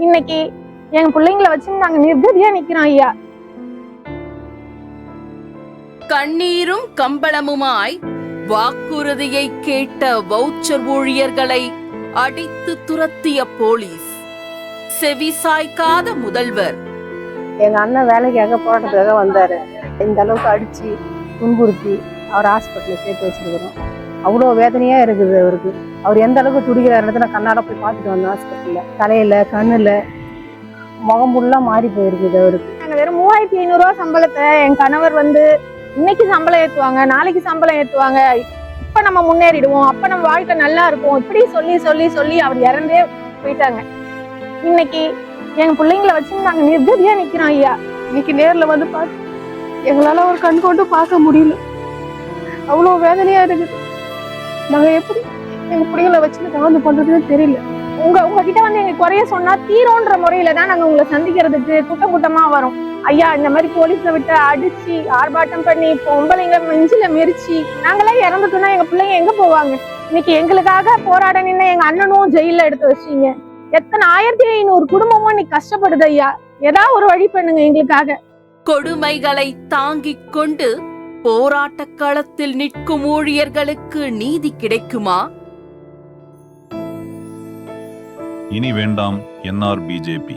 இன்னைக்கு எங்க பிள்ளைங்களை வச்சு நாங்க நிர்கதியா நிக்கிறோம் ஐயா. கண்ணீரும் கம்பளமுமாய் வாக்குறுதியை கேட்ட வவுச்சர் ஊழியர்களை அடித்து துரத்திய போலீஸ், செவிசாய்க்காத முதல்வர். எங்க அண்ணன் வேலைக்காக போராட்டத்துக்காக வந்தாரு. இந்த அளவுக்கு அடிச்சு துன்புறுத்தி அவர் ஹாஸ்பிட்டலில் சேர்த்து வச்சிருக்கிறோம். அவ்வளோ வேதனையா இருக்குது அவருக்கு. அவர் எந்த அளவுக்கு துடிக்கிறாருன்னு நான் கண்ணாட போய் பார்த்துட்டு வந்தேன் ஹாஸ்பிட்டலில். தலையில கண்ணுல முகம் ஃபுல்லா மாறி போயிருக்குது அவருக்கு. நாங்க வெறும் 3500 சம்பளத்தை என் கணவர் இன்னைக்கு சம்பளம் ஏற்றுவாங்க, நாளைக்கு சம்பளம் ஏற்றுவாங்க, இப்ப நம்ம முன்னேறிடுவோம், அப்ப நம்ம வாழ்க்கை நல்லா இருக்கும், இப்படி சொல்லி சொல்லி சொல்லி அவர் இறந்தே போயிட்டாங்க. இன்னைக்கு எங்க பிள்ளைங்களை வச்சு நாங்க நிர்கதியா நிக்கிறோம் ஐயா. இன்னைக்கு நேர்ல வந்து பார்த்து எங்களால ஒரு கண் கொண்டு பார்க்க முடியல. அவ்வளோ வேதனையா இருக்குது. நாங்க எப்படி எங்க பிள்ளைங்களை வச்சு கவர்ந்து பண்றதுன்னு தெரியல. உங்ககிட்ட எங்க குறைய சொன்னா தீரோன்ற முறையில தான் நாங்க உங்களை சந்திக்கிறதுக்கு கூட்டம் கூட்டமா வரோம் ஐயா. இந்த மாதிரி போலீஸை விட்டு அடிச்சு ஆர்ப்பாட்டம் பண்ணி பொம்பளைங்க மெஞ்சில மெரிச்சு நாங்களாம் இறந்துட்டோம்னா எங்க பிள்ளைங்க எங்க போவாங்க? இன்னைக்கு எங்களுக்காக போராட நின்று எங்க அண்ணனும் ஜெயில எடுத்து வச்சீங்க. எத்தனை 1500 குடும்பமும் இன்னைக்கு கஷ்டப்படுது ஐயா. ஏதாவது ஒரு வழி பண்ணுங்க எங்களுக்காக. கொடுமைகளை தாங்கிக் கொண்டு போராட்ட களத்தில் நிற்கும் ஊழியர்களுக்கு நீதி கிடைக்குமா? இனி வேண்டாம் NR BJP.